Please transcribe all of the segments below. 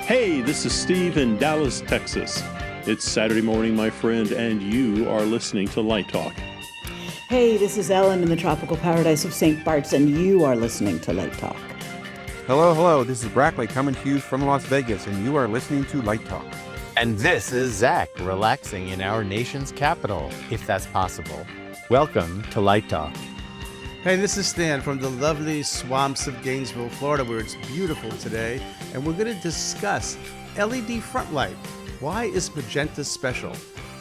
Hey, this is Steve in Dallas, Texas. It's Saturday morning, my friend, and you are listening to Light Talk. Hey, this is Ellen in the tropical paradise of St. Bart's, and you are listening to Light Talk. Hello, this is Brackley coming to you from Las Vegas, and you are listening to Light Talk. And this is Zach, relaxing in our nation's capital, if that's possible. Welcome to Light Talk. Hey, this is Stan from the lovely swamps of Gainesville, Florida, where it's beautiful today, and we're going to discuss LED front light. Why is Magenta special?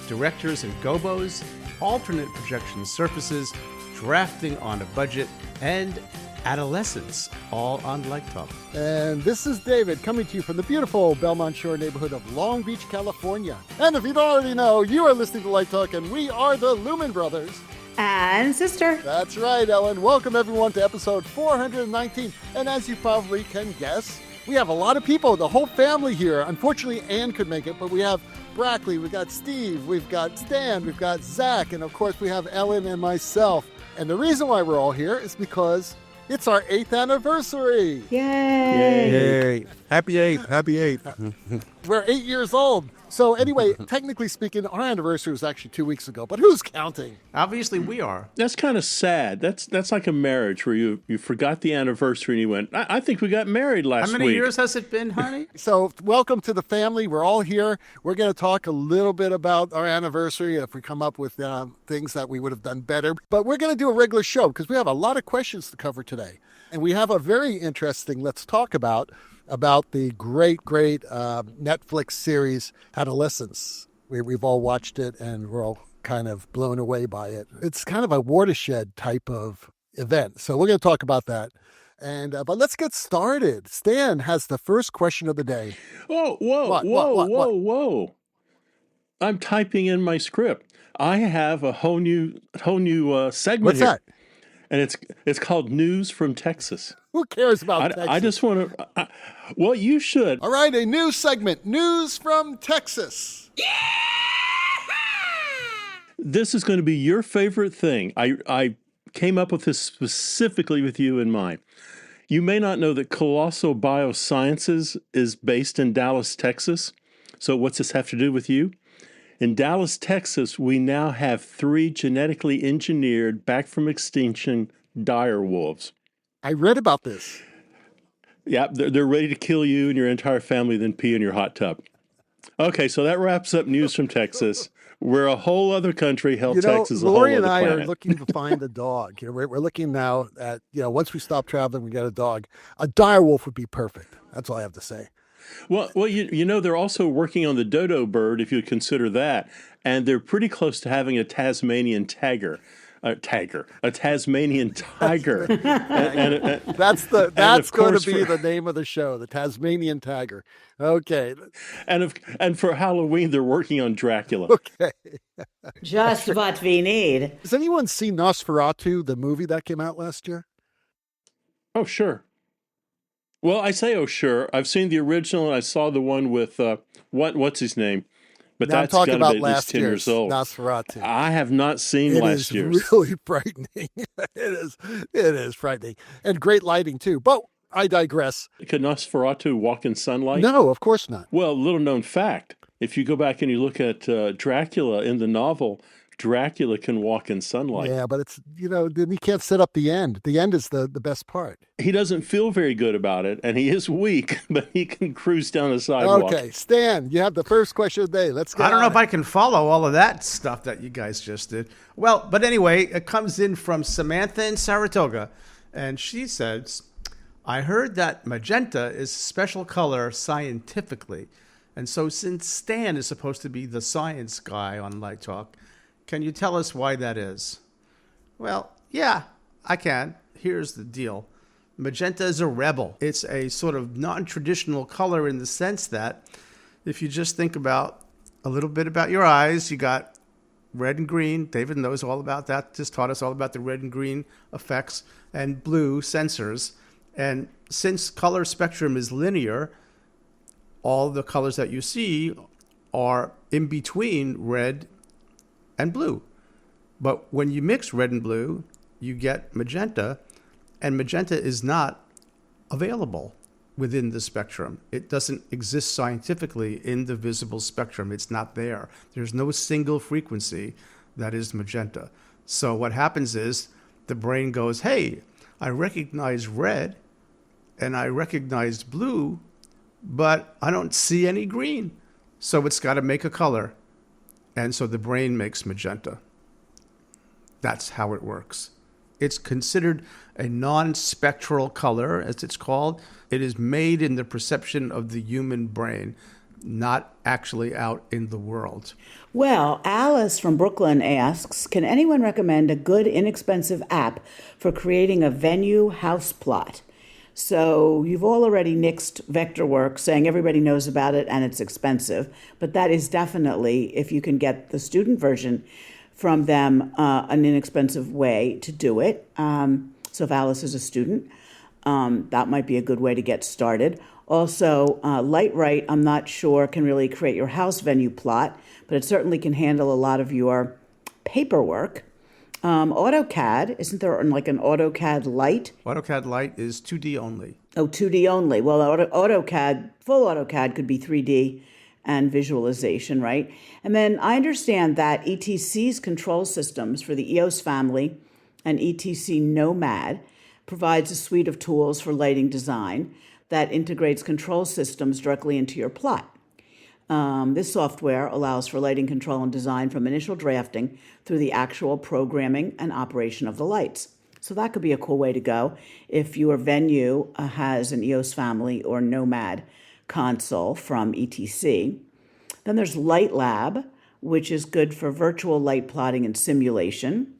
Directors and Gobos, alternate projection surfaces, drafting on a budget, and Adolescence, all on Light Talk. And this is David coming to you from the beautiful Belmont Shore neighborhood of Long Beach, California. And if you don't already know, you are listening to Light Talk, and we are the Lumen Brothers And Sister. That's right, Ellen. Welcome everyone to episode 419. And as you probably can guess, we have a lot of people, the whole family here. Unfortunately, Ann could make it, but we have Brackley, we've got Steve, we've got Stan, we've got Zach, and of course we have Ellen and myself. And the reason why we're all here is because it's our 8th anniversary. Yay! Happy 8th. We're 8 years old. So anyway, technically speaking, our anniversary was actually 2 weeks ago, but who's counting? Obviously, we are. That's kind of sad. That's like a marriage where you forgot the anniversary and you went, I think we got married last week. How many years has it been, honey? So welcome to the family. We're all here. We're going to talk a little bit about our anniversary if we come up with things that we would have done better. But we're going to do a regular show because we have a lot of questions to cover today. And we have a very interesting Let's Talk about the great Netflix series Adolescence. We've all watched it and we're all kind of blown away by it. It's kind of a watershed type of event. So we're going to talk about that. And but let's get started. Stan has the first question of the day. Whoa. I'm typing in my script. I have a whole new segment. What's here. that? And it's called News from Texas. Who cares about Texas? I just want to... well, you should. All right, a new segment, News from Texas. Yeah! This is going to be your favorite thing. I came up with this specifically with you in mind. You may not know that Colossal Biosciences is based in Dallas, Texas. So what's this have to do with you? In Dallas, Texas, we now have 3 genetically engineered, back from extinction, dire wolves. I read about this. Yeah, they're ready to kill you and your entire family, then pee in your hot tub. Okay, so that wraps up News from Texas. We're a whole other country. Texas is a whole Lori other and I planet. are looking to find a dog. We're looking now at, once we stop traveling, we get a dog. A dire wolf would be perfect. That's all I have to say. Well, they're also working on the dodo bird, if you consider that, and they're pretty close to having a Tasmanian tiger. A Tasmanian tiger. That's going to be the name of the show, the Tasmanian tiger. Okay. And for Halloween, they're working on Dracula. Okay. Just what we need. Has anyone seen Nosferatu, the movie that came out last year? Oh, sure. Well, I say, oh, sure. I've seen the original, and I saw the one with, what's his name? But now that's got to be at least last 10 years old. Nosferatu. I have not seen last year's. It is really frightening. It is frightening. And great lighting, too. But I digress. Could Nosferatu walk in sunlight? No, of course not. Well, little known fact, if you go back and you look at Dracula in the novel, Dracula can walk in sunlight. Yeah, but it's, then he can't set up the end. The end is the best part. He doesn't feel very good about it, and he is weak, but he can cruise down the sidewalk. Okay, Stan, you have the first question of the day. Let's go. I don't know if I can follow all of that stuff that you guys just did. Well, but anyway, it comes in from Samantha in Saratoga, and she says, I heard that magenta is a special color scientifically, and so since Stan is supposed to be the science guy on Light Talk, can you tell us why that is? Well, yeah, I can. Here's the deal. Magenta is a rebel. It's a sort of non-traditional color in the sense that if you just think about a little bit about your eyes, you got red and green. David knows all about that. Just taught us all about the red and green effects and blue sensors. And since color spectrum is linear, all the colors that you see are in between red and blue. But when you mix red and blue, you get magenta, and magenta is not available within the spectrum. It doesn't exist scientifically in the visible spectrum. It's not there. There's no single frequency that is magenta. So what happens is the brain goes, hey, I recognize red and I recognize blue, but I don't see any green. So it's got to make a color. And so the brain makes magenta. That's how it works. It's considered a non-spectral color, as it's called. It is made in the perception of the human brain, not actually out in the world. Well, Alice from Brooklyn asks, can anyone recommend a good, inexpensive app for creating a venue house plot? So you've all already nixed Vectorworks, saying everybody knows about it and it's expensive. But that is definitely, if you can get the student version from them, an inexpensive way to do it. So if Alice is a student, that might be a good way to get started. Also, Lightright, I'm not sure, can really create your house venue plot, but it certainly can handle a lot of your paperwork. AutoCAD, isn't there like an AutoCAD Lite? AutoCAD Lite is 2D only. Oh, 2D only. Well, AutoCAD, full AutoCAD could be 3D and visualization, right? And then I understand that ETC's control systems for the EOS family and ETC Nomad provides a suite of tools for lighting design that integrates control systems directly into your plot. This software allows for lighting control and design from initial drafting through the actual programming and operation of the lights. So that could be a cool way to go if your venue has an EOS family or Nomad console from ETC. Then there's Light Lab, which is good for virtual light plotting and simulation.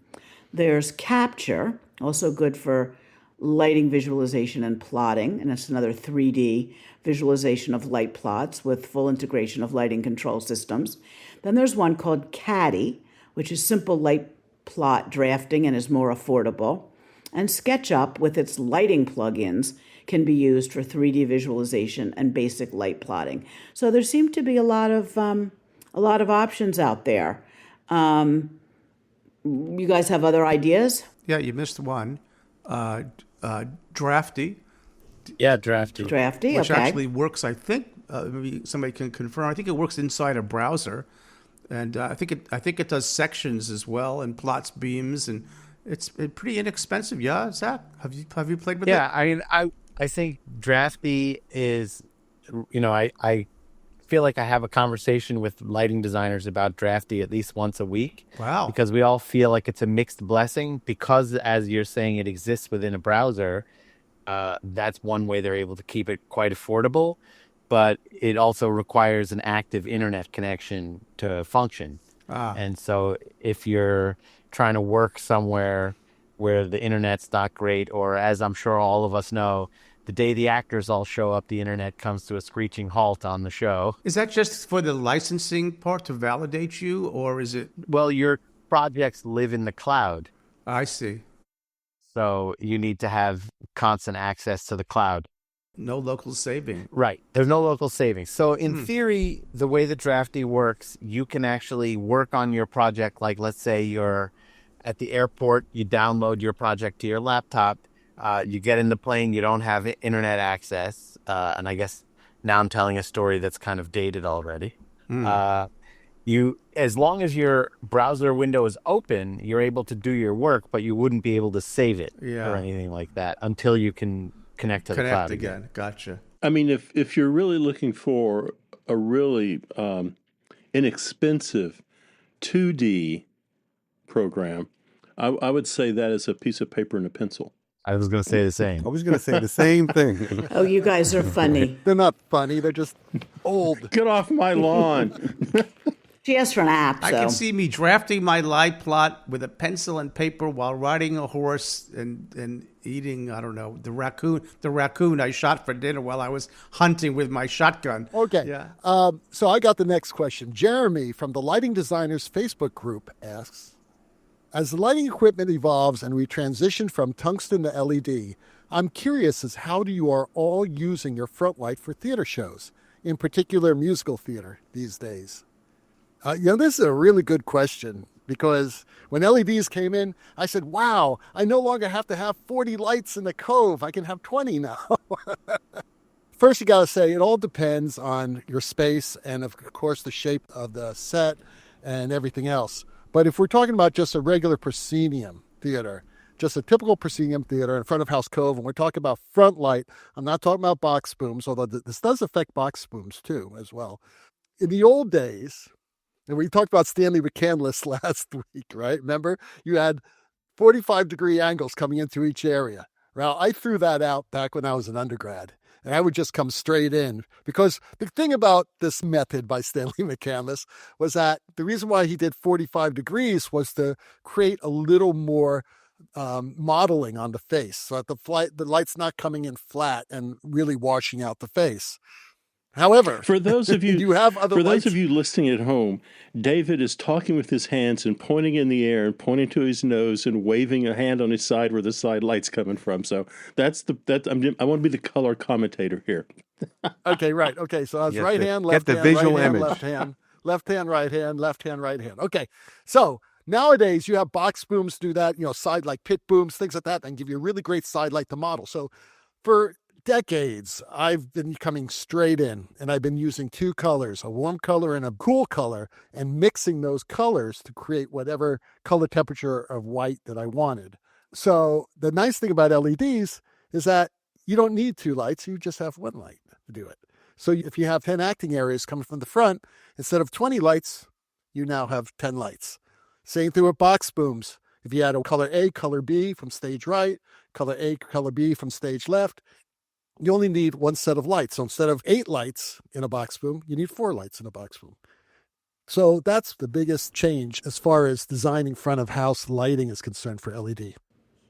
There's Capture, also good for lighting visualization and plotting, and it's another 3D visualization of light plots with full integration of lighting control systems. Then there's one called Caddy, which is simple light plot drafting and is more affordable. And SketchUp, with its lighting plugins, can be used for 3D visualization and basic light plotting. So there seem to be a lot of options out there. You guys have other ideas? Yeah, you missed one. Drafty. Yeah, Drafty. Drafty, Which okay. actually works, I think, maybe somebody can confirm. I think it works inside a browser. And I think it does sections as well and plots beams, and it's pretty inexpensive. Yeah, Zach, have you played with it? Yeah, I mean, I think Drafty is, I feel like I have a conversation with lighting designers about Drafty at least once a week. Wow. Because we all feel like it's a mixed blessing because, as you're saying, it exists within a browser. That's one way they're able to keep it quite affordable, but it also requires an active internet connection to function. And so if you're trying to work somewhere where the internet's not great, or as I'm sure all of us know, the day the actors all show up, the internet comes to a screeching halt on the show. Is that just for the licensing part to validate you, or is it? Well, your projects live in the cloud. I see. So you need to have constant access to the cloud. No local saving. Right. There's no local savings. So in theory, the way that Drafty works, you can actually work on your project. Like, let's say you're at the airport, you download your project to your laptop, you get in the plane, you don't have internet access. And I guess now I'm telling a story that's kind of dated already. As long as your browser window is open, you're able to do your work, but you wouldn't be able to save it or anything like that until you can connect to the cloud again. Gotcha. I mean, if you're really looking for a really inexpensive 2D program, I would say that is a piece of paper and a pencil. I was going to say the same. I was going to say the same thing. Oh, you guys are funny. They're not funny. They're just old. Get off my lawn. She asked for an app, so. I can see me drafting my light plot with a pencil and paper while riding a horse and eating, I don't know, the raccoon I shot for dinner while I was hunting with my shotgun. Okay. Yeah. So I got the next question. Jeremy from the Lighting Designers Facebook group asks, as the lighting equipment evolves and we transition from tungsten to LED, I'm curious as how you are all using your front light for theater shows, in particular musical theater these days. This is a really good question because when LEDs came in, I said, wow, I no longer have to have 40 lights in the cove. I can have 20 now. first you got to say it all depends on your space and, of course, the shape of the set and everything else. But if we're talking about just a regular proscenium theater, just a typical proscenium theater in front of House Cove, and we're talking about front light, I'm not talking about box booms, although this does affect box booms too as well. In the old days, and we talked about Stanley McCandless last week, right? Remember? You had 45-degree angles coming into each area. Well, I threw that out back when I was an undergrad, and I would just come straight in, because the thing about this method by Stanley McCandless was that the reason why he did 45 degrees was to create a little more modeling on the face, so that the light's not coming in flat and really washing out the face. However, For those of you, you have other for lights. those of you listening at home, David is talking with his hands and pointing in the air and pointing to his nose and waving a hand on his side where the side light's coming from. So I want to be the color commentator here. Okay, right. Okay, so that's Yes, right the- hand, get left the hand, visual right hand, image. left hand, left hand, right hand, left hand, right hand. Okay, so nowadays you have box booms do that, side like pit booms, things like that, and give you a really great side light to model. So for decades, I've been coming straight in, and I've been using two colors, a warm color and a cool color, and mixing those colors to create whatever color temperature of white that I wanted. So the nice thing about LEDs is that you don't need two lights, you just have one light to do it. So if you have 10 acting areas coming from the front, instead of 20 lights, you now have 10 lights. Same thing with box booms. If you had a color A, color B from stage right, color A, color B from stage left, you only need one set of lights. So instead of 8 lights in a box boom, you need 4 lights in a box boom. So that's the biggest change as far as designing front of house lighting is concerned for LED.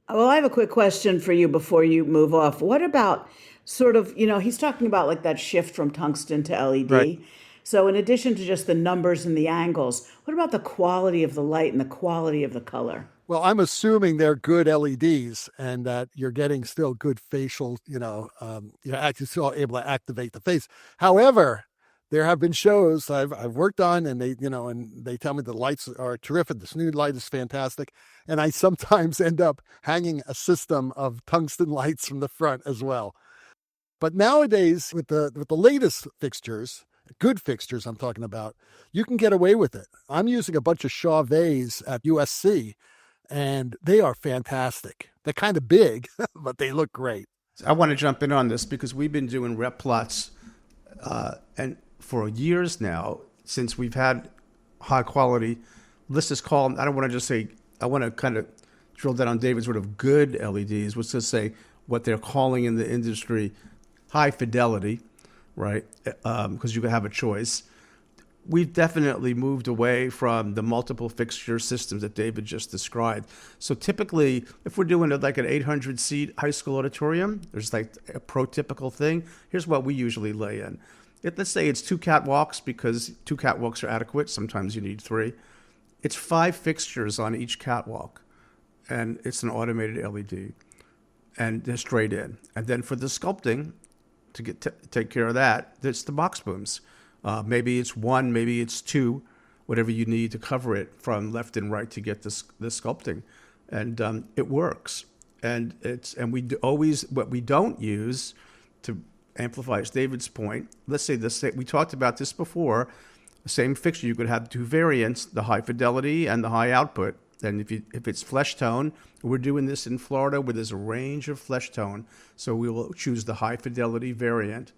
Well, I have a quick question for you before you move off. What about sort of, he's talking about like that shift from tungsten to LED. Right. So in addition to just the numbers and the angles, what about the quality of the light and the quality of the color? Well, I'm assuming they're good LEDs and that you're getting still good facial, you're actually still able to activate the face. However, there have been shows I've worked on, and they tell me the lights are terrific. This new light is fantastic. And I sometimes end up hanging a system of tungsten lights from the front as well. But nowadays, with the latest fixtures, good fixtures I'm talking about, you can get away with it. I'm using a bunch of Chauvet's at USC, and they are fantastic. They're kind of big, but they look great. I want to jump in on this because we've been doing rep plots and for years now, since we've had high quality, let's just call them, I don't want to just say, I want to kind of drill down on David's sort of good LEDs, let's just say what they're calling in the industry high fidelity, right? Because you can have a choice. We've definitely moved away from the multiple fixture systems that David just described. So typically, if we're doing like an 800-seat high school auditorium, there's like a prototypical thing. Here's what we usually lay in. Let's say it's 2 catwalks, because 2 catwalks are adequate. Sometimes you need 3. It's 5 fixtures on each catwalk, and it's an automated LED, and they're straight in. And then for the sculpting, to take care of that, it's the box booms. Maybe it's 1, maybe it's 2, whatever you need to cover it from left and right to get the sculpting, and it works. And we always, what we don't use to amplify David's point. Let's say we talked about this before. The same fixture, you could have 2 variants: the high fidelity and the high output. And if it's flesh tone, we're doing this in Florida where there's a range of flesh tone, so we will choose the high fidelity variant.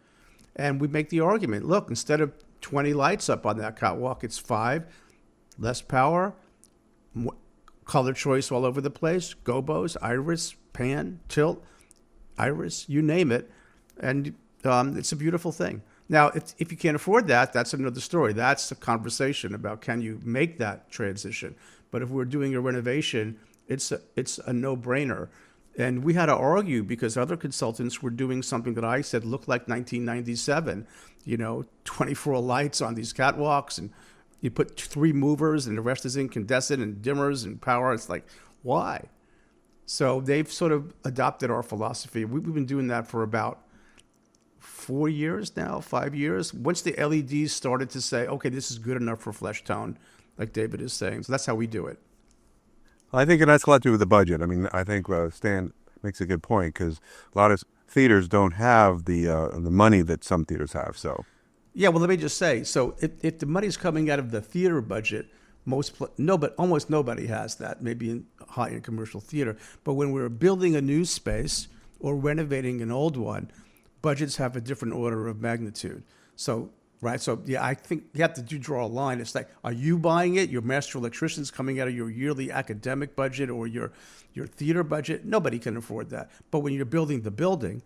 And we make the argument, look, instead of 20 lights up on that catwalk, it's 5, less power, color choice all over the place, gobos, iris, pan, tilt, iris, you name it. And it's a beautiful thing. Now, if you can't afford that, that's another story. That's a conversation about can you make that transition. But if we're doing a renovation, it's a no-brainer. And we had to argue because other consultants were doing something that I said looked like 1997, 24 lights on these catwalks, and you put 3 movers and the rest is incandescent and dimmers and power. It's like, why? So they've sort of adopted our philosophy. We've been doing that for about 4 years now, 5 years. Once the LEDs started to say, okay, this is good enough for flesh tone, like David is saying. So that's how we do it. I think it has a lot to do with the budget. I mean, I think Stan makes a good point because a lot of theaters don't have the money that some theaters have. So Yeah, well, let me just say, so if the money's coming out of the theater budget, almost nobody has that, maybe in high-end commercial theater. But when we're building a new space or renovating an old one, budgets have a different order of magnitude. So, right, so yeah, I think you have to draw a line. It's like, are you buying it? Your master electrician's coming out of your yearly academic budget or your theater budget? Nobody can afford that. But when you're building the building,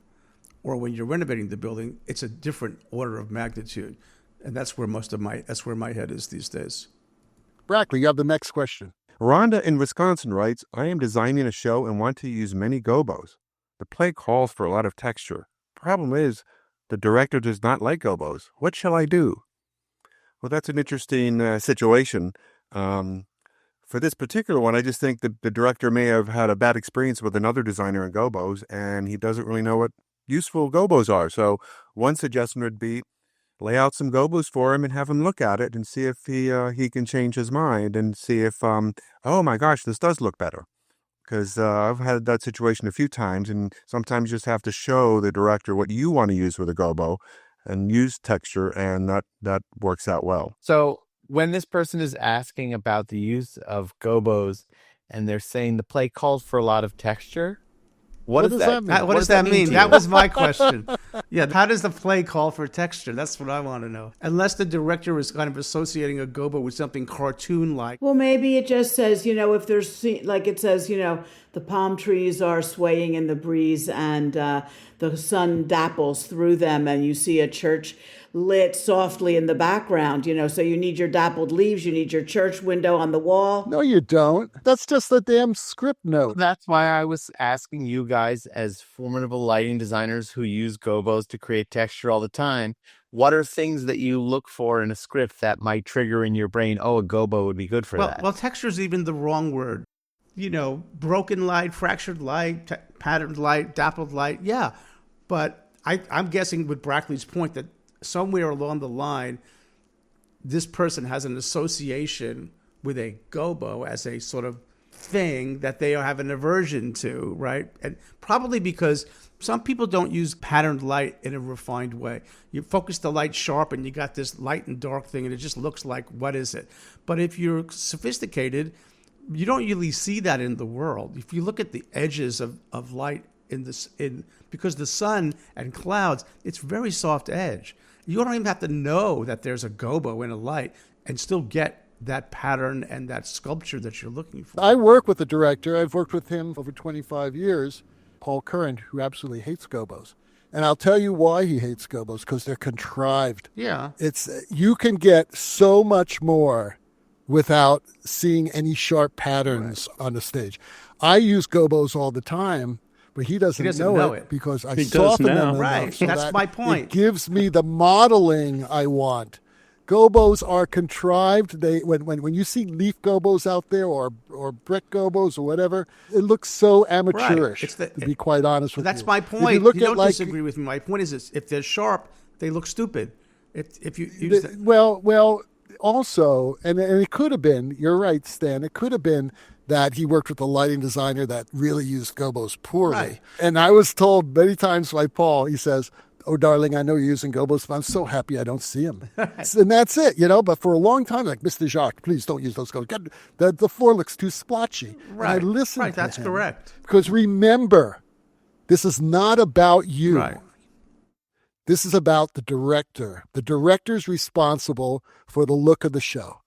or when you're renovating the building, it's a different order of magnitude. And that's where my head is these days. Brackley, you have the next question. Rhonda in Wisconsin writes, I am designing a show and want to use many gobos. The play calls for a lot of texture. Problem is, the director does not like gobos. What shall I do? Well, that's an interesting situation. For this particular one, I just think that the director may have had a bad experience with another designer in gobos, and he doesn't really know what useful gobos are. So one suggestion would be lay out some gobos for him and have him look at it and see if he can change his mind and see if, oh my gosh, this does look better. Because I've had that situation a few times, and sometimes you just have to show the director what you want to use with a gobo and use texture, and that works out well. So when this person is asking about the use of gobos and they're saying the play calls for a lot of texture, what does that mean? What does that mean? That was my question. Yeah, how does the play call for texture? That's what I want to know. Unless the director is kind of associating a gobo with something cartoon-like. Well, maybe it just says, if there's, like it says, the palm trees are swaying in the breeze and the sun dapples through them and you see a church lit softly in the background, so you need your dappled leaves, you need your church window on the wall. No, you don't. That's just the damn script note. That's why I was asking you guys, as formidable lighting designers who use gobos to create texture all the time, what are things that you look for in a script that might trigger in your brain, oh, a gobo would be good for that? Well, texture is even the wrong word. Broken light, fractured light, patterned light, dappled light, yeah. But I'm guessing with Brackley's point that somewhere along the line, this person has an association with a gobo as a sort of thing that they have an aversion to, right? And probably because some people don't use patterned light in a refined way. You focus the light sharp and you got this light and dark thing and it just looks like, what is it? But if you're sophisticated, you don't really see that in the world. If you look at the edges of light because the sun and clouds, it's very soft edge. You don't even have to know that there's a gobo in a light and still get that pattern and that sculpture that you're looking for. I work with a director. I've worked with him over 25 years, Paul Curran, who absolutely hates gobos. And I'll tell you why he hates gobos, because they're contrived. Yeah. You can get so much more without seeing any sharp patterns on the stage. I use gobos all the time, but he doesn't know it because I soften them enough. That's my point. It gives me the modeling I want. Gobos are contrived. When you see leaf gobos out there or brick gobos or whatever, it looks so amateurish, to be quite honest with you. That's my point. You don't disagree with me. My point is this: if they're sharp, they look stupid. If you use well, also, and it could have been, you're right, Stan, it could have been that he worked with a lighting designer that really used gobos poorly. Right. And I was told many times by Paul, he says, oh, darling, I know you're using gobos, but I'm so happy I don't see them. And that's it, But for a long time, like, Mr. Jacques, please don't use those gobos. The floor looks too splotchy. Right. And I listened to that's him. Correct. Because remember, this is not about you. Right. This is about the director. The director's responsible for the look of the show.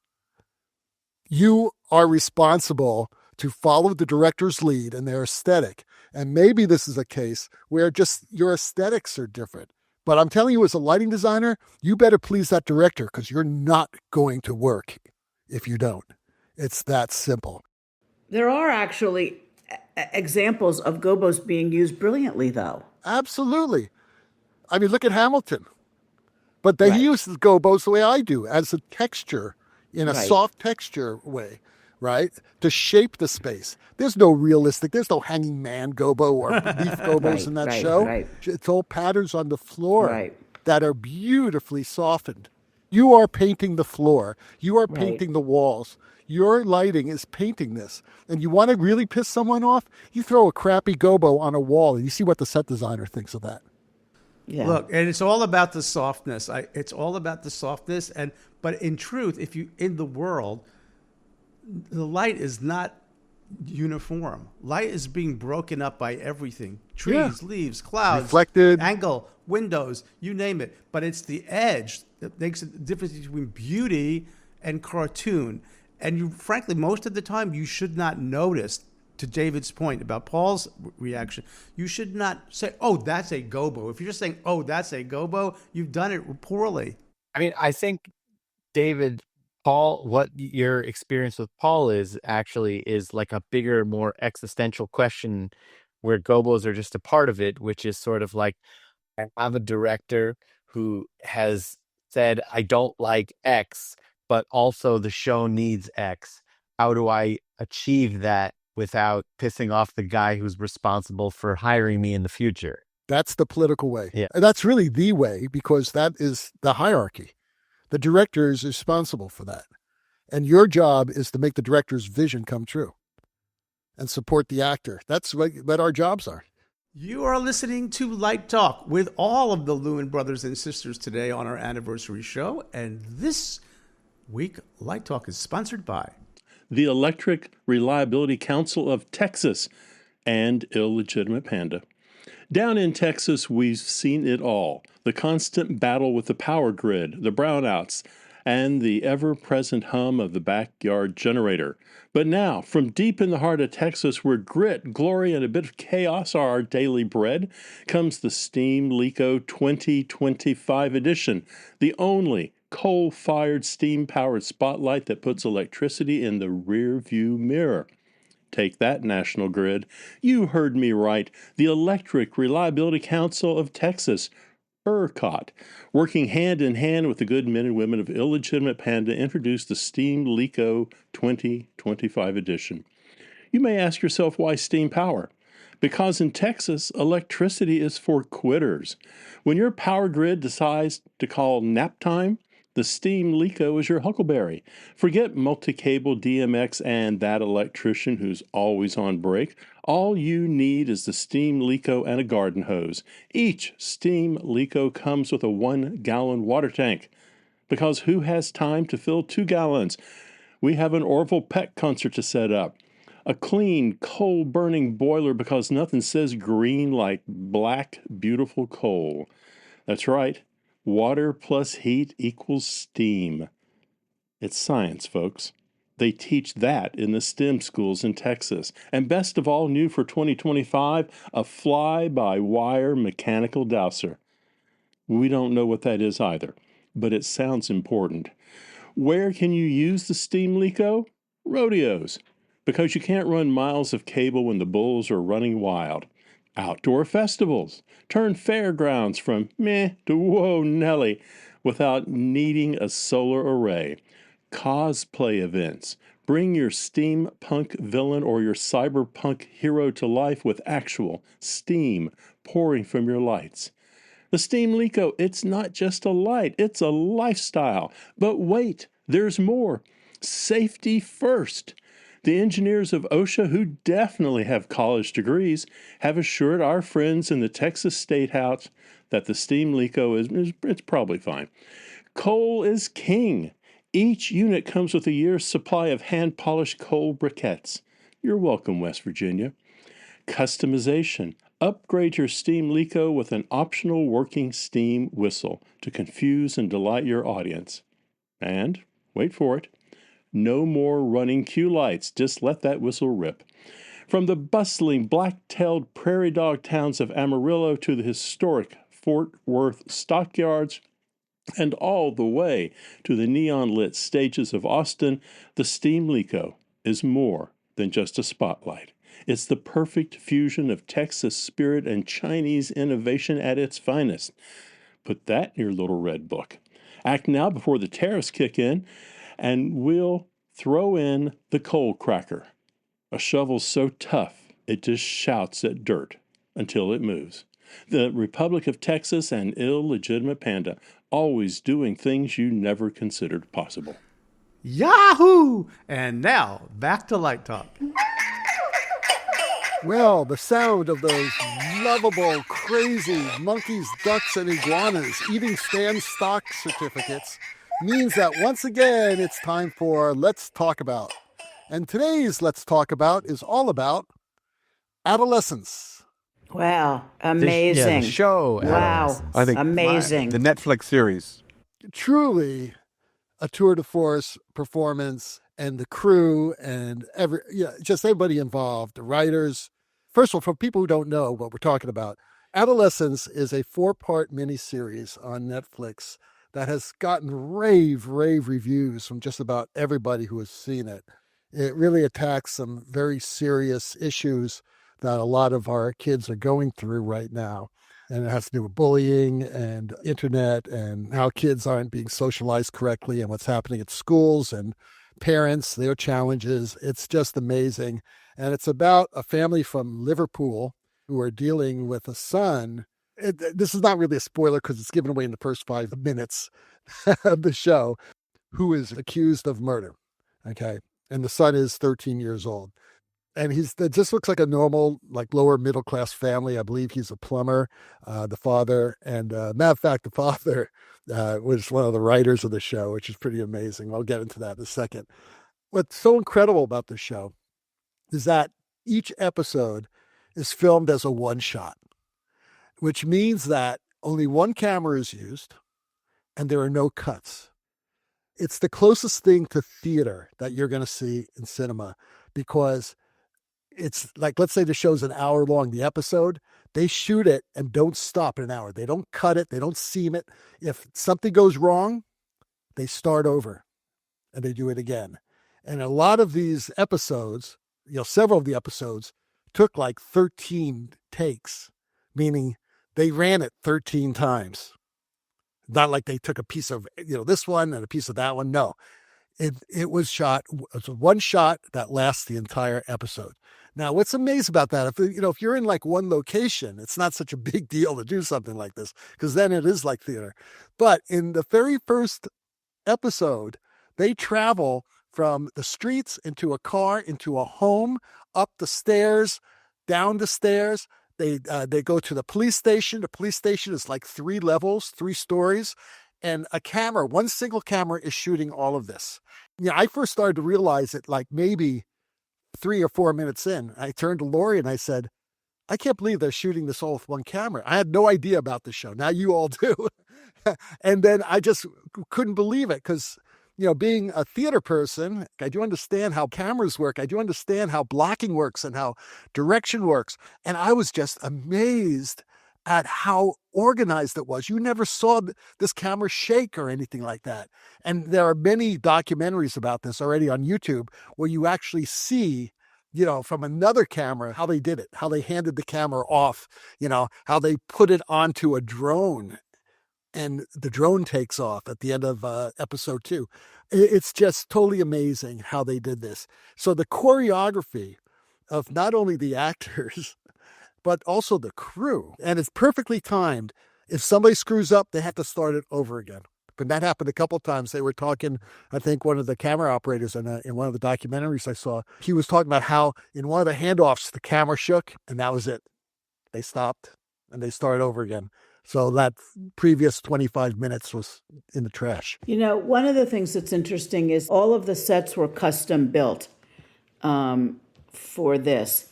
You are responsible to follow the director's lead and their aesthetic. And maybe this is a case where just your aesthetics are different. But I'm telling you, as a lighting designer, you better please that director because you're not going to work if you don't. It's that simple. There are actually examples of gobos being used brilliantly, though. Absolutely. I mean, look at Hamilton. But they use the gobos the way I do, as a texture, in a soft texture way, right? To shape the space. There's no hanging man gobo or leaf gobos in that show. Right. It's all patterns on the floor that are beautifully softened. You are painting the floor. You are painting the walls. Your lighting is painting this. And you want to really piss someone off? You throw a crappy gobo on a wall and you see what the set designer thinks of that. Yeah. Look, and it's all about the softness. It's all about the softness. But in truth, if you in the world, the light is not uniform. Light is being broken up by everything: trees, leaves, clouds, reflected, angle, windows, you name it. But it's the edge that makes the difference between beauty and cartoon. And you, frankly, most of the time, you should not notice. To David's point about Paul's reaction, you should not say, "Oh, that's a gobo." If you're just saying, "Oh, that's a gobo," you've done it poorly. I mean, I think, David, Paul, what your experience with Paul is actually is like a bigger, more existential question where gobos are just a part of it, which is sort of like, I have a director who has said, I don't like X, but also the show needs X. How do I achieve that without pissing off the guy who's responsible for hiring me in the future? That's the political way. Yeah. And that's really the way, because that is the hierarchy. The director is responsible for that. And your job is to make the director's vision come true and support the actor. That's what our jobs are. You are listening to Light Talk with all of the Lumen Brothers and Sisters today on our anniversary show. And this week, Light Talk is sponsored by the Electric Reliability Council of Texas and Illegitimate Panda. Down in Texas, we've seen it all. The constant battle with the power grid, the brownouts, and the ever-present hum of the backyard generator. But now, from deep in the heart of Texas, where grit, glory, and a bit of chaos are our daily bread, comes the Steam Leko 2025 edition, the only coal-fired, steam-powered spotlight that puts electricity in the rear-view mirror. Take that, National Grid. You heard me right. The Electric Reliability Council of Texas, ERCOT, working hand in hand with the good men and women of Illegitimate Panda, introduced the Steam Leko 2025 edition. You may ask yourself, why steam power? Because in Texas, electricity is for quitters. When your power grid decides to call nap time, the Steam Leko is your huckleberry. Forget multi-cable DMX and that electrician who's always on break. All you need is the Steam Leko and a garden hose. Each Steam Leko comes with a 1-gallon water tank. Because who has time to fill 2 gallons? We have an Orville Peck concert to set up. A clean, coal-burning boiler, because nothing says green like black, beautiful coal. That's right. Water plus heat equals steam. It's science, folks. They teach that in the STEM schools in Texas. And best of all, new for 2025, a fly-by-wire mechanical dowser. We don't know what that is either, but it sounds important. Where can you use the Steam Leko? Rodeos. Because you can't run miles of cable when the bulls are running wild. Outdoor festivals. Turn fairgrounds from meh to whoa Nelly without needing a solar array. Cosplay events. Bring your steampunk villain or your cyberpunk hero to life with actual steam pouring from your lights. The Steam Leko, it's not just a light, it's a lifestyle. But wait, there's more. Safety first. The engineers of OSHA, who definitely have college degrees, have assured our friends in the Texas State House that the Steam Leko it's probably fine. Coal is king. Each unit comes with a year's supply of hand-polished coal briquettes. You're welcome, West Virginia. Customization. Upgrade your Steam Leko with an optional working steam whistle to confuse and delight your audience. And, wait for it, no more running cue lights. Just let that whistle rip. From the bustling, black-tailed prairie dog towns of Amarillo to the historic Fort Worth stockyards, and all the way to the neon-lit stages of Austin, the Steam Leko is more than just a spotlight. It's the perfect fusion of Texas spirit and Chinese innovation at its finest. Put that in your little red book. Act now before the tariffs kick in, and we'll throw in the coal cracker. A shovel so tough it just shouts at dirt until it moves. The Republic of Texas and Illegitimate Panda, always doing things you never considered possible. Yahoo! And now, back to Light Talk. Well, the sound of those lovable, crazy monkeys, ducks, and iguanas eating Stan stock certificates means that once again it's time for Let's Talk About. And today's Let's Talk About is all about Adolescence. Wow, amazing. The show. Wow, Adolescence. I think amazing. the Netflix series. Truly a tour de force performance, and the crew and just everybody involved, the writers. First of all, for people who don't know what we're talking about, Adolescence is a 4-part miniseries on Netflix that has gotten rave reviews from just about everybody who has seen it. It really attacks some very serious issues that a lot of our kids are going through right now. And it has to do with bullying and internet and how kids aren't being socialized correctly and what's happening at schools and parents, their challenges. It's just amazing. And it's about a family from Liverpool who are dealing with a son. This is not really a spoiler because it's given away in the first 5 minutes of the show, who is accused of murder. Okay. And the son is 13 years old. And it just looks like a normal, like lower middle class family. I believe he's a plumber, the father. And matter of fact, the father was one of the writers of the show, which is pretty amazing. I'll get into that in a second. What's so incredible about this show is that each episode is filmed as a one-shot, which means that only one camera is used and there are no cuts. It's the closest thing to theater that you're going to see in cinema, because it's like, let's say the show's an hour long, the episode, they shoot it and don't stop in an hour. They don't cut it. They don't seam it. If something goes wrong, they start over and they do it again. And a lot of these episodes, several of the episodes took like 13 takes, meaning they ran it 13 times. Not like they took a piece of, this one and a piece of that one. No, it was one shot that lasts the entire episode. Now, what's amazing about that, if you're in like one location, it's not such a big deal to do something like this, because then it is like theater. But in the very first episode, they travel from the streets into a car, into a home, up the stairs, down the stairs. They go to the police station. The police station is like 3 levels, 3 stories. And one single camera is shooting all of this. I first started to realize it like maybe 3 or 4 minutes in. I turned to Lori and I said, I can't believe they're shooting this all with one camera. I had no idea about the show. Now you all do. And then I just couldn't believe it because, being a theater person, I do understand how cameras work. I do understand how blocking works and how direction works. And I was just amazed at how organized it was. You never saw this camera shake or anything like that. And there are many documentaries about this already on YouTube where you actually see, from another camera, how they did it, how they handed the camera off, how they put it onto a drone and the drone takes off at the end of episode 2. It's just totally amazing how they did this. So the choreography of not only the actors, but also the crew. And it's perfectly timed. If somebody screws up, they have to start it over again. But that happened a couple of times. They were talking, I think one of the camera operators in one of the documentaries I saw, he was talking about how in one of the handoffs, the camera shook and that was it. They stopped and they started over again. So that previous 25 minutes was in the trash. One of the things that's interesting is all of the sets were custom built for this.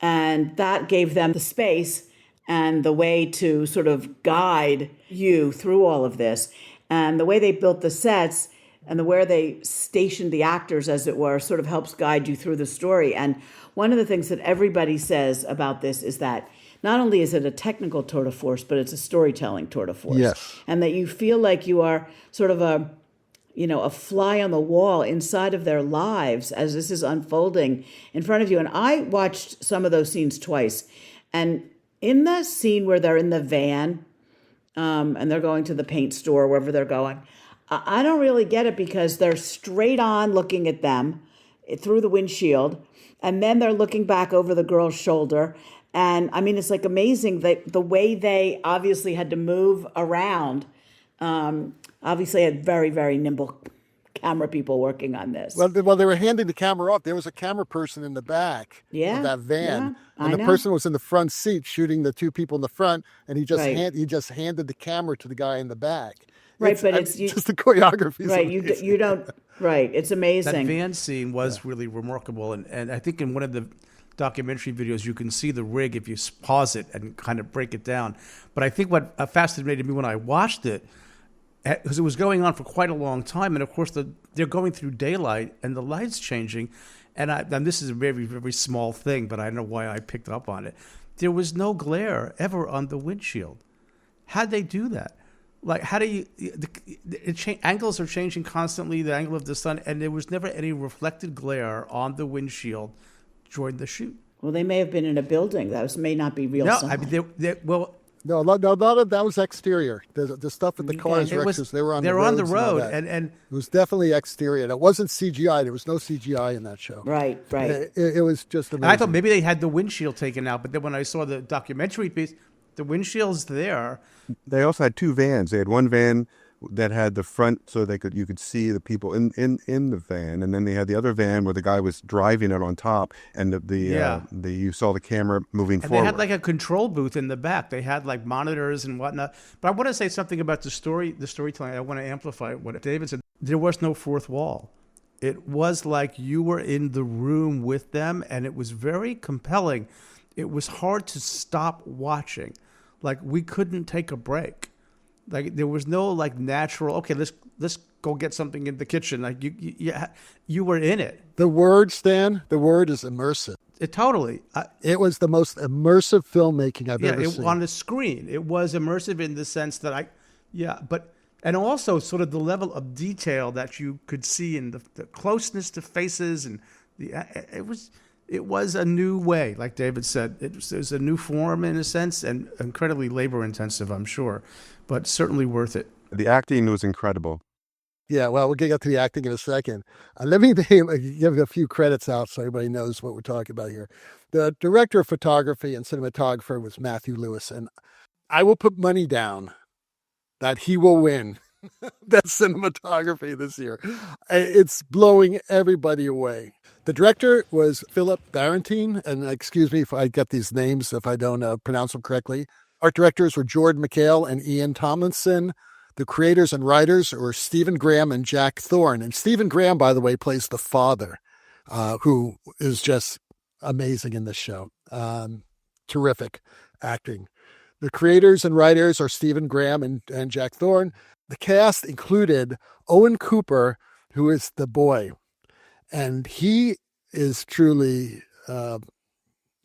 And that gave them the space and the way to sort of guide you through all of this. And the way they built the sets and where they stationed the actors, as it were, sort of helps guide you through the story. And one of the things that everybody says about this is that not only is it a technical tour de force, but it's a storytelling tour de force. Yes. And that you feel like you are sort of a fly on the wall inside of their lives as this is unfolding in front of you. And I watched some of those scenes twice. And in the scene where they're in the van and they're going to the paint store, wherever they're going, I don't really get it because they're straight on looking at them through the windshield. And then they're looking back over the girl's shoulder. And I mean, it's like amazing that the way they obviously had to move around, obviously had very, very nimble camera people working on this. Well, they were handing the camera off. There was a camera person in the back of that van, and the person was in the front seat shooting the two people in the front, and he just handed the camera to the guy in the back. Right, but it's just the choreography. Right, you don't. Right, it's amazing. That van scene was really remarkable, and I think in one of the documentary videos you can see the rig if you pause it and kind of break it down. But I think what fascinated me when I watched it, because it was going on for quite a long time, and of course they're going through daylight and the light's changing, and this is a very, very small thing, but I don't know why I picked up on it. There was no glare ever on the windshield. How'd they do that? Like, how do you? Angles are changing constantly, the angle of the sun, and there was never any reflected glare on the windshield during the shoot. Well, they may have been in a building. That may not be real. No, sunlight. I mean, No, a lot of that was exterior. The stuff with the cars, they were on the road. They were on the road, and it was definitely exterior. And it wasn't CGI. There was no CGI in that show. Right. It was just amazing. And I thought maybe they had the windshield taken out, but then when I saw the documentary piece, the windshield's there. They also had two vans. They had one van that had the front so you could see the people in the van, and then they had the other van where the guy was driving it on top, and you saw the camera moving forward. They had like a control booth in the back. They had like monitors and whatnot. But I want to say something about the storytelling. I want to amplify what David said. There was no fourth wall. It was like you were in the room with them, and it was very compelling. It was hard to stop watching. Like, we couldn't take a break. Like, there was no like natural, okay, let's go get something in the kitchen. Like, you were in it. The word, Stan, is immersive. Totally. It was the most immersive filmmaking I've ever seen. On the screen. It was immersive in the sense that and also sort of the level of detail that you could see in the closeness to faces, and it was a new way, like David said. It was a new form in a sense, and incredibly labor intensive, I'm sure, but certainly worth it. The acting was incredible. Yeah, well, we'll get to the acting in a second. Let me give a few credits out so everybody knows what we're talking about here. The director of photography and cinematographer was Matthew Lewis, and I will put money down that he will win that cinematography this year. It's blowing everybody away. The director was Philip Barentine, and excuse me if I get these names if I don't pronounce them correctly. Art directors were Jordan McHale and Ian Tomlinson. The creators and writers were Stephen Graham and Jack Thorne. And Stephen Graham, by the way, plays the father, who is just amazing in this show. Terrific acting. The creators and writers are Stephen Graham and Jack Thorne. The cast included Owen Cooper, who is the boy. And he is truly, the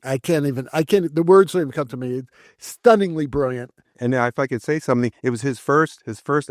words don't even come to me, stunningly brilliant. And if I could say something, it was his first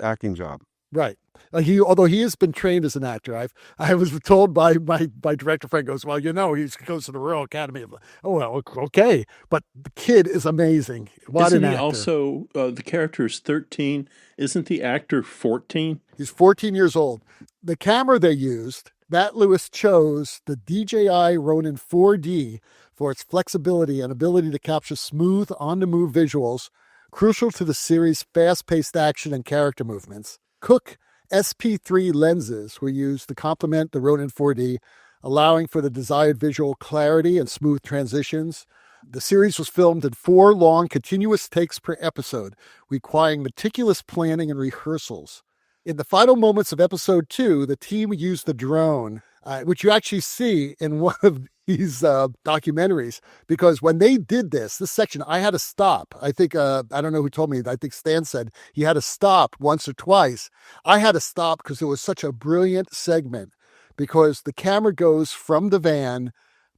acting job. Right. Although he has been trained as an actor. I was told by my director friend goes, well, he goes to the Royal Academy. Oh, well, okay. But the kid is amazing. Isn't he also, the character is 13. Isn't the actor 14? He's 14 years old. The camera they used, Matt Lewis chose the DJI Ronin 4D for its flexibility and ability to capture smooth, on-the-move visuals, crucial to the series' fast-paced action and character movements. Cooke SP3 lenses were used to complement the Ronin 4D, allowing for the desired visual clarity and smooth transitions. The series was filmed in 4 long, continuous takes per episode, requiring meticulous planning and rehearsals. In the final moments of episode 2, the team used the drone, which you actually see in one of these documentaries, because when they did this section, I had to stop. I think, I don't know who told me, I think Stan said he had to stop once or twice. I had to stop because it was such a brilliant segment, because the camera goes from the van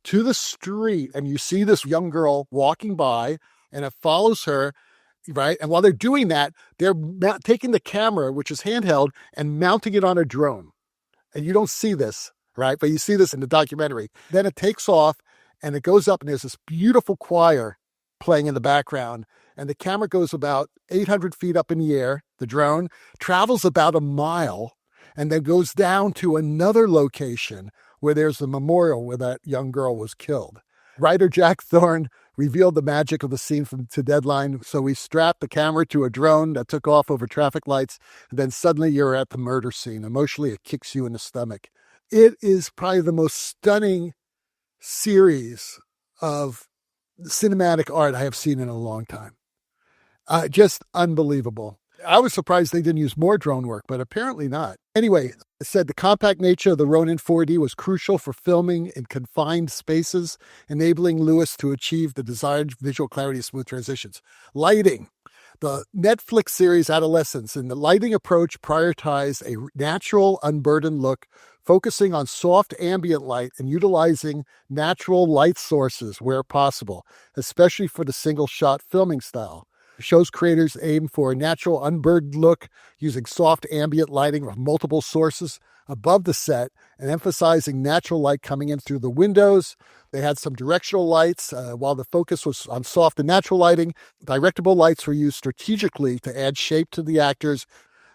to the street and you see this young girl walking by and it follows her. Right. And while they're doing that, they're taking the camera, which is handheld, and mounting it on a drone. And you don't see this, right? But you see this in the documentary. Then it takes off and it goes up and there's this beautiful choir playing in the background. And the camera goes about 800 feet up in the air. The drone travels about a mile and then goes down to another location where there's a memorial where that young girl was killed. Writer Jack Thorne revealed the magic of the scene to deadline. So we strapped the camera to a drone that took off over traffic lights, and then suddenly you're at the murder scene. Emotionally, it kicks you in the stomach. It is probably the most stunning series of cinematic art I have seen in a long time. Just unbelievable. I was surprised they didn't use more drone work, but apparently not. Anyway, I said the compact nature of the Ronin 4D was crucial for filming in confined spaces, enabling Lewis to achieve the desired visual clarity and smooth transitions. Lighting. The Netflix series Adolescence and the lighting approach prioritized a natural, unburdened look, focusing on soft ambient light and utilizing natural light sources where possible, especially for the single-shot filming style. The show's creators aim for a natural, unburdened look using soft ambient lighting from multiple sources above the set and emphasizing natural light coming in through the windows. They had some directional lights. While the focus was on soft and natural lighting, directable lights were used strategically to add shape to the actors.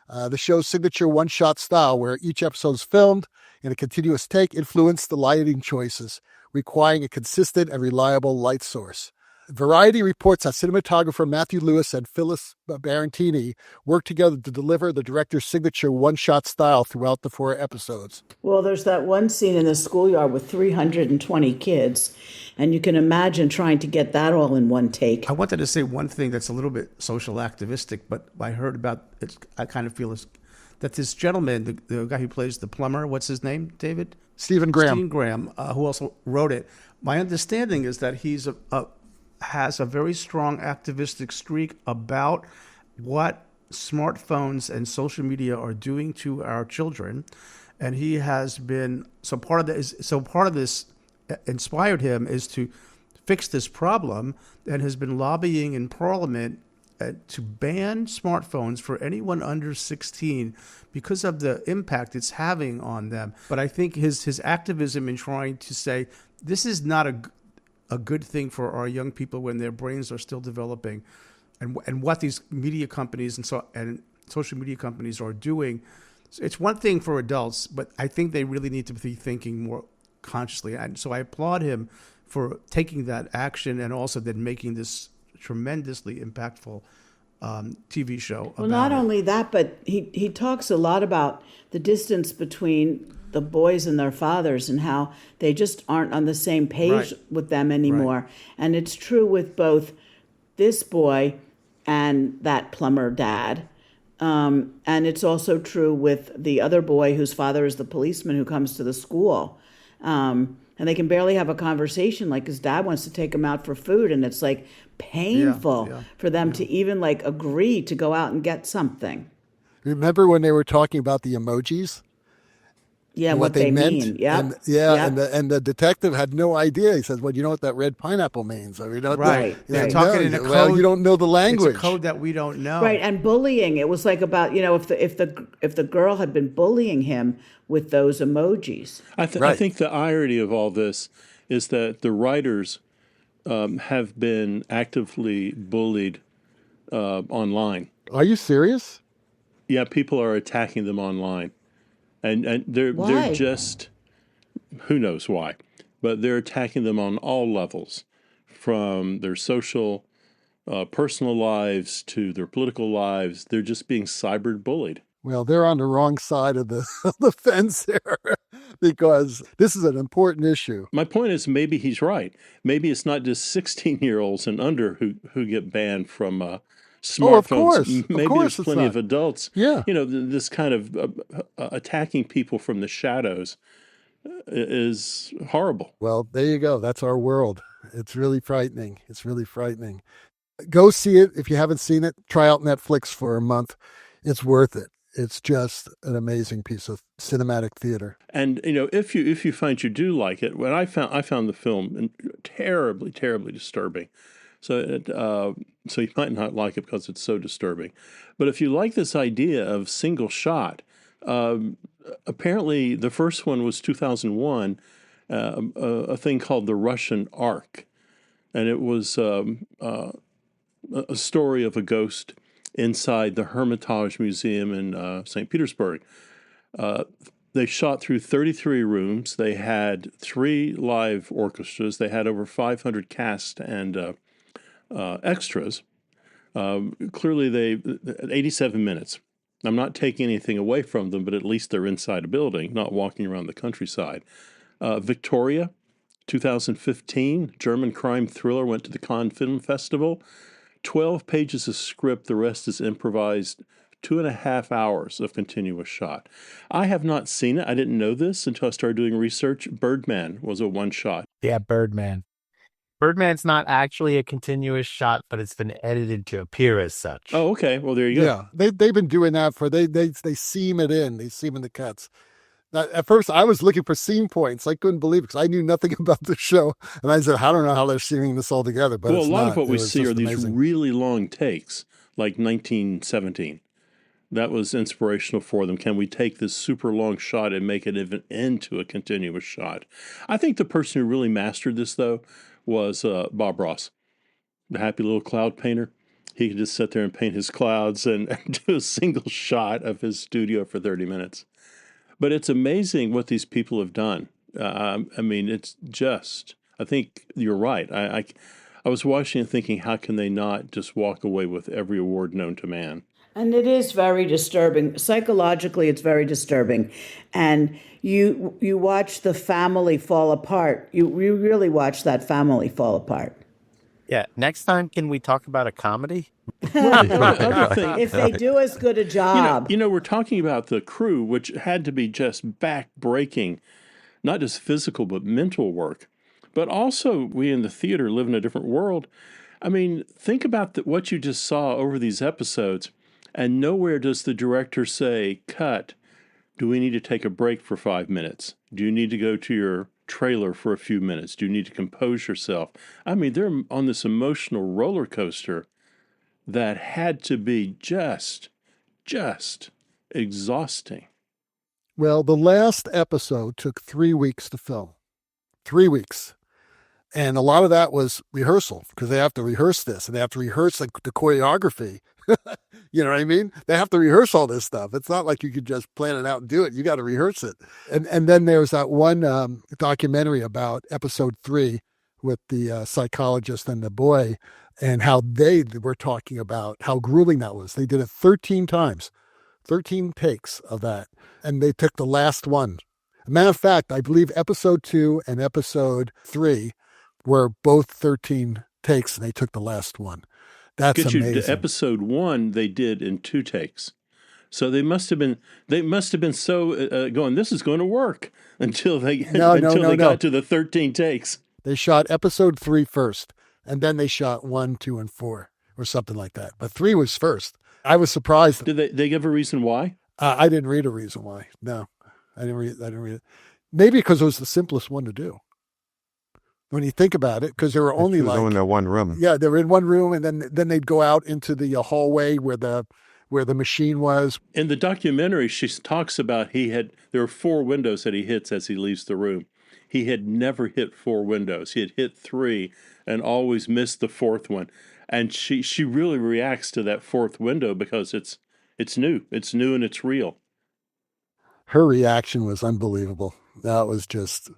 The show's signature one-shot style, where each episode is filmed in a continuous take, influenced the lighting choices, requiring a consistent and reliable light source. Variety reports that cinematographer Matthew Lewis and Phyllis Barantini worked together to deliver the director's signature one-shot style throughout the 4 episodes. Well, there's that one scene in the schoolyard with 320 kids, and you can imagine trying to get that all in one take. I wanted to say one thing that's a little bit social activistic, but I heard about it. I kind of feel that this gentleman, the guy who plays the plumber, what's his name, David? Stephen Graham. Stephen Graham, who also wrote it. My understanding is that he's has a very strong activistic streak about what smartphones and social media are doing to our children, and he has been part of this inspired him is to fix this problem, and has been lobbying in Parliament to ban smartphones for anyone under 16 because of the impact it's having on them. But I think his activism in trying to say this is not a good thing for our young people when their brains are still developing, and what these media companies and social media companies are doing. It's one thing for adults, but I think they really need to be thinking more consciously. And so I applaud him for taking that action, and also then making this tremendously impactful TV show. Well, not only that, but he talks a lot about the distance between the boys and their fathers, and how they just aren't on the same page with them anymore. Right. And it's true with both this boy and that plumber dad. And it's also true with the other boy whose father is the policeman who comes to the school. And they can barely have a conversation, like his dad wants to take him out for food, and it's like painful for them to even like agree to go out and get something. Remember when they were talking about the emojis? Yeah, what they meant. Mean. Yeah. And the detective had no idea. He says, "Well, you know what that red pineapple means?" I mean, they're talking in a code. Well, you don't know the language. It's a code that we don't know. Right, and bullying. It was like about, if the girl had been bullying him with those emojis. I think the irony of all this is that the writers have been actively bullied online. Are you serious? Yeah, people are attacking them online. And they're just, who knows why, but they're attacking them on all levels, from their social, personal lives to their political lives. They're just being cyber bullied. Well, they're on the wrong side of the fence here, because this is an important issue. My point is, maybe he's right. Maybe it's not just 16-year-olds and under who get banned from smartphones. Oh, of course. Maybe there's plenty of adults. Yeah. This kind of attacking people from the shadows is horrible. Well, there you go. That's our world. It's really frightening. Go see it. If you haven't seen it, try out Netflix for a month. It's worth it. It's just an amazing piece of cinematic theater. And if you find you do like it, when I found the film terribly, terribly disturbing. So you might not like it because it's so disturbing. But if you like this idea of single shot, apparently the first one was 2001, a thing called The Russian Ark. And it was a story of a ghost inside the Hermitage Museum in St. Petersburg. They shot through 33 rooms. They had 3 live orchestras. They had over 500 cast and extras. Clearly, 87 minutes. I'm not taking anything away from them, but at least they're inside a building, not walking around the countryside. Victoria, 2015, German crime thriller, went to the Cannes Film Festival. 12 pages of script, the rest is improvised. 2.5 hours of continuous shot. I have not seen it. I didn't know this until I started doing research. Birdman was a one shot. Yeah, Birdman. Birdman's not actually a continuous shot, but it's been edited to appear as such. Oh, okay. Well, there you go. Yeah, they've been doing that for they seam it in. They seam in the cuts. Now, at first, I was looking for scene points. I couldn't believe it because I knew nothing about the show, and I said, I don't know how they're seaming this all together. But well, it's a lot not. of what we was see just are these amazing. really long takes, like 1917. That was inspirational for them. Can we take this super long shot and make it even into a continuous shot? I think the person who really mastered this, though, was Bob Ross, the happy little cloud painter. He could just sit there and paint his clouds and do a single shot of his studio for 30 minutes. But it's amazing what these people have done. I mean, it's just, I think you're right. I was watching and thinking, how can they not just walk away with every award known to man? And it is very disturbing. Psychologically, it's very disturbing. And you watch the family fall apart. You really watch that family fall apart. Yeah. Next time, can we talk about a comedy? Other thing, If they do as good a job. you know, we're talking about the crew, which had to be just back-breaking, not just physical, but mental work. But also, we in the theater live in a different world. I mean, think about what you just saw over these episodes, and nowhere does the director say, cut, do we need to take a break for 5 minutes? Do you need to go to your trailer for a few minutes? Do you need to compose yourself? I mean, they're on this emotional roller coaster that had to be just exhausting. Well, the last episode took 3 weeks to film. 3 weeks. And a lot of that was rehearsal because they have to rehearse this and they have to rehearse the choreography. You know what I mean? They have to rehearse all this stuff. It's not like you could just plan it out and do it. You got to rehearse it. And then there's that one documentary about episode 3 with the psychologist and the boy and how they were talking about how grueling that was. They did it 13 times, 13 takes of that. And they took the last one. As a matter of fact, I believe episode 2 and episode 3 were both 13 takes and they took the last one. That's amazing. Episode 1 they did in 2 takes. So they must have been so going, this is going to work until they got to the 13 takes. They shot episode 3 first, and then they shot 1, 2, and 4, or something like that. But 3 was first. I was surprised. Did they give a reason why? I didn't read a reason why. No, I didn't read it. Maybe because it was the simplest one to do. When you think about it, because there were only in that one room. Yeah, they were in one room, and then they'd go out into the hallway where the machine was. In the documentary, she talks about there were 4 windows that he hits as he leaves the room. He had never hit 4 windows. He had hit 3 and always missed the 4th one. And she really reacts to that 4th window because it's new. It's new and it's real. Her reaction was unbelievable. That was just.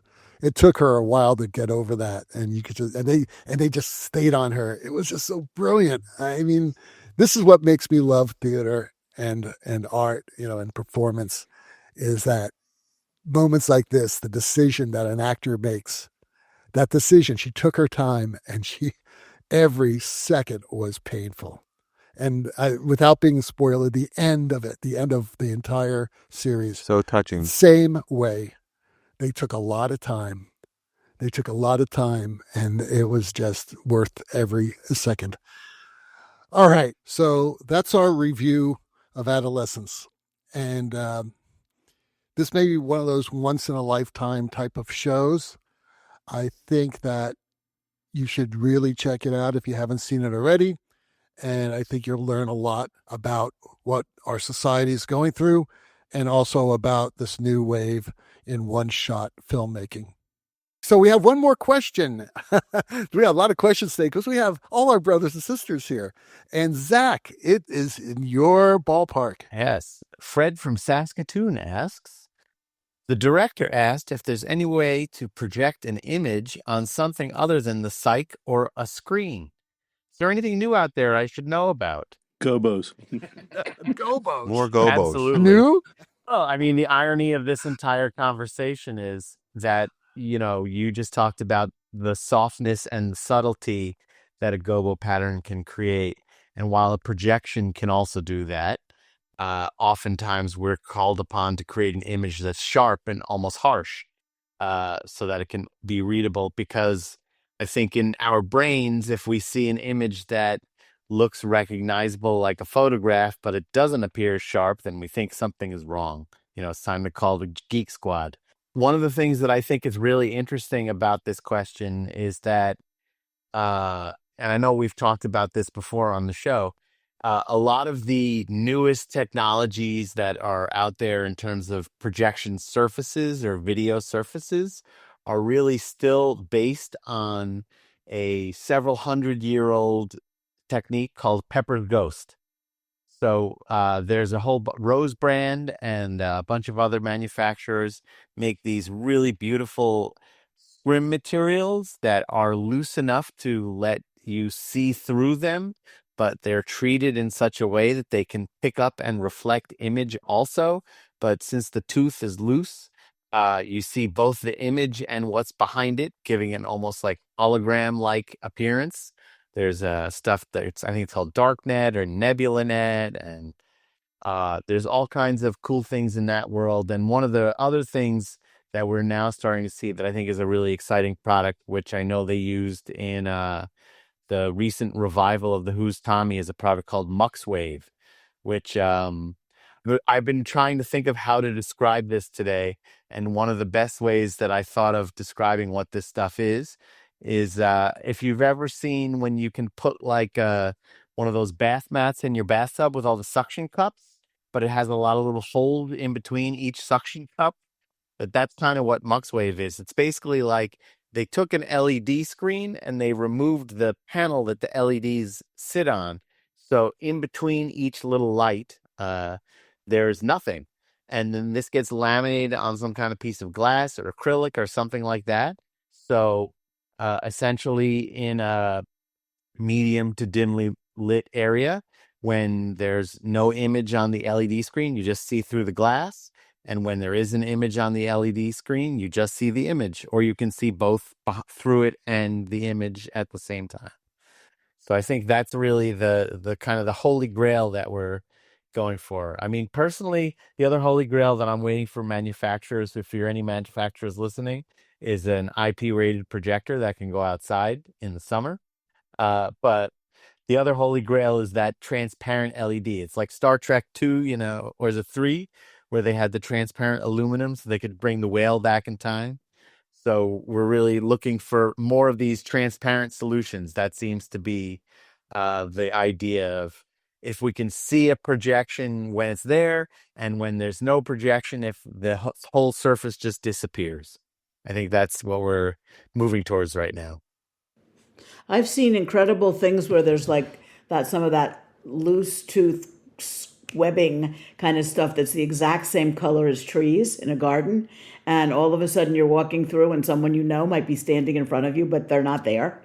It took her a while to get over that, and you could they just stayed on her. It was just so brilliant. I mean, this is what makes me love theater and art, and performance, is that moments like this, the decision that an actor makes, that decision, she took her time, and every second was painful. And without being spoiled, the end of the entire series, so touching. Same way. They took a lot of time. And it was just worth every second. All right. So that's our review of Adolescence. And this may be one of those once-in-a-lifetime type of shows. I think that you should really check it out if you haven't seen it already. And I think you'll learn a lot about what our society is going through and also about this new wave in one-shot filmmaking. So we have one more question. We have a lot of questions today because we have all our brothers and sisters here. And Zach, it is in your ballpark. Yes. Fred from Saskatoon asks, The director asked if there's any way to project an image on something other than the psych or a screen. Is there anything new out there I should know about? Gobos. Gobos. More Gobos. Absolutely. New? Well, I mean, the irony of this entire conversation is that, you just talked about the softness and the subtlety that a gobo pattern can create. And while a projection can also do that, oftentimes we're called upon to create an image that's sharp and almost harsh, so that it can be readable. Because I think in our brains, if we see an image that looks recognizable like a photograph, but it doesn't appear sharp, then we think something is wrong. It's time to call the Geek Squad. One of the things that I think is really interesting about this question is that, and I know we've talked about this before on the show, a lot of the newest technologies that are out there in terms of projection surfaces or video surfaces are really still based on a several 100-year-old technique called Pepper's Ghost. So there's a whole Rose brand and a bunch of other manufacturers make these really beautiful scrim materials that are loose enough to let you see through them, but they're treated in such a way that they can pick up and reflect image also. But since the tooth is loose, you see both the image and what's behind it, giving it almost like hologram-like appearance. There's stuff that I think it's called Darknet or NebulaNet, and there's all kinds of cool things in that world. And one of the other things that we're now starting to see that I think is a really exciting product, which I know they used in the recent revival of the Who's Tommy, is a product called MuxWave, which I've been trying to think of how to describe this today. And one of the best ways that I thought of describing what this stuff is if you've ever seen when you can put like one of those bath mats in your bathtub with all the suction cups, but it has a lot of little holes in between each suction cup. That's kind of what MuxWave is. It's basically like they took an LED screen and they removed the panel that the LEDs sit on. So in between each little light, there's nothing. And then this gets laminated on some kind of piece of glass or acrylic or something like that. So essentially in a medium to dimly lit area, when there's no image on the LED screen, you just see through the glass. And when there is an image on the LED screen, you just see the image, or you can see both through it and the image at the same time. So I think that's really the kind of the holy grail that we're going for. I mean, personally, the other holy grail that I'm waiting for manufacturers, if you're any manufacturers listening, is an IP rated projector that can go outside in the summer. But the other holy grail is that transparent LED. It's like Star Trek 2, or is it 3, where they had the transparent aluminum so they could bring the whale back in time. So we're really looking for more of these transparent solutions. That seems to be the idea of, if we can see a projection when it's there, and when there's no projection, if the whole surface just disappears. I think that's what we're moving towards right now. I've seen incredible things where there's like some of that loose tooth webbing kind of stuff that's the exact same color as trees in a garden. And all of a sudden you're walking through and someone might be standing in front of you, but they're not there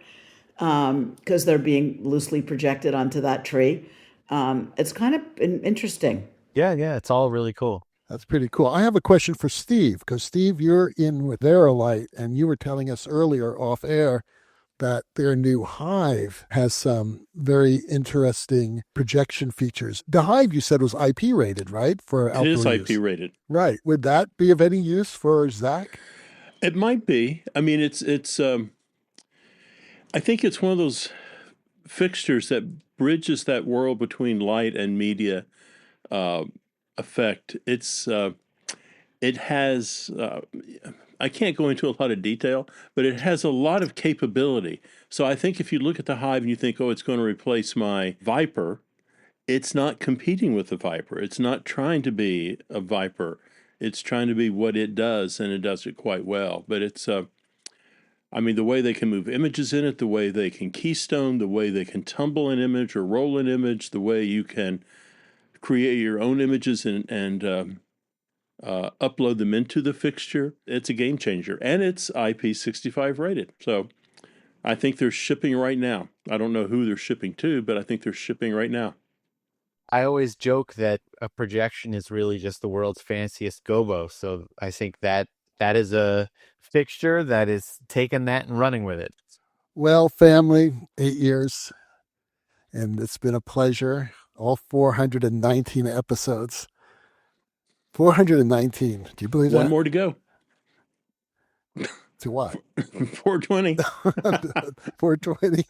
because they're being loosely projected onto that tree. It's kind of interesting. Yeah, it's all really cool. That's pretty cool. I have a question for Steve, because Steve, you're in with Verilight, and you were telling us earlier off air that their new Hive has some very interesting projection features. The Hive, you said, was IP rated, right? For outdoor use. It is IP rated. Right. Would that be of any use for Zach? It might be. I mean, it's. I think it's one of those fixtures that bridges that world between light and media effect. It has. I can't go into a lot of detail, but it has a lot of capability. So I think if you look at the Hive and you think, oh, it's going to replace my Viper, it's not competing with the Viper. It's not trying to be a Viper. It's trying to be what it does, and it does it quite well. But it's, I mean, the way they can move images in it, the way they can keystone, the way they can tumble an image or roll an image, the way you can create your own images and upload them into the fixture. It's a game changer, and it's IP65 rated. So I think they're shipping right now. I don't know who they're shipping to, but I think they're shipping right now. I always joke that a projection is really just the world's fanciest Gobos. So I think that is a fixture that is taking that and running with it. Well, family, 8 years, and it's been a pleasure. All 419 episodes. 419. Do you believe that? One more to go. To what? 420. 420.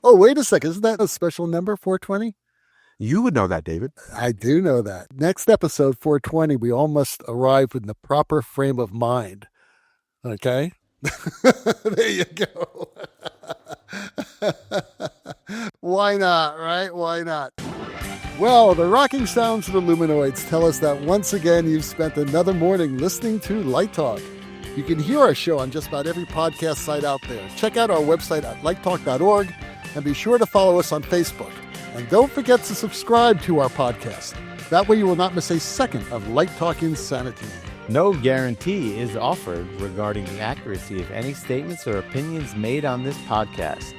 Oh, wait a second. Isn't that a special number, 420? You would know that, David. I do know that. Next episode, 420, we all must arrive in the proper frame of mind. Okay? There you go. Why not, right? Why not? Well, the rocking sounds of the Luminoids tell us that once again you've spent another morning listening to Light Talk. You can hear our show on just about every podcast site out there. Check out our website at lighttalk.org and be sure to follow us on Facebook. And don't forget to subscribe to our podcast. That way you will not miss a second of Light Talk insanity. No guarantee is offered regarding the accuracy of any statements or opinions made on this podcast.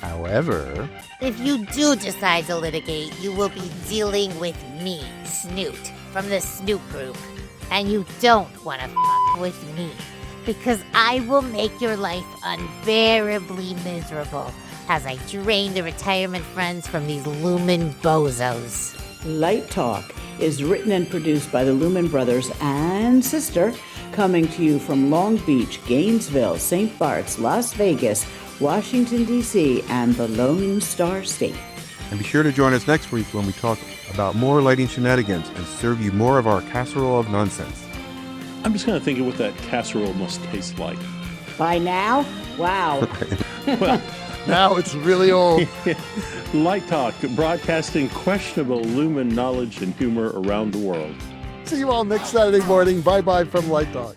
However, if you do decide to litigate, you will be dealing with me, Snoot, from the Snoot Group. And you don't want to f*** with me, because I will make your life unbearably miserable as I drain the retirement funds from these Lumen bozos. Light Talk is written and produced by the Lumen Brothers and Sister, coming to you from Long Beach, Gainesville, St. Bart's, Las Vegas, Washington, D.C., and the Lone Star State. And be sure to join us next week when we talk about more lighting shenanigans and serve you more of our Casserole of Nonsense. I'm just kind of thinking what that casserole must taste like. By now? Wow. Well, Now it's really old. Light Talk, broadcasting questionable Lumen knowledge and humor around the world. See you all next Saturday morning. Bye-bye from Light Talk.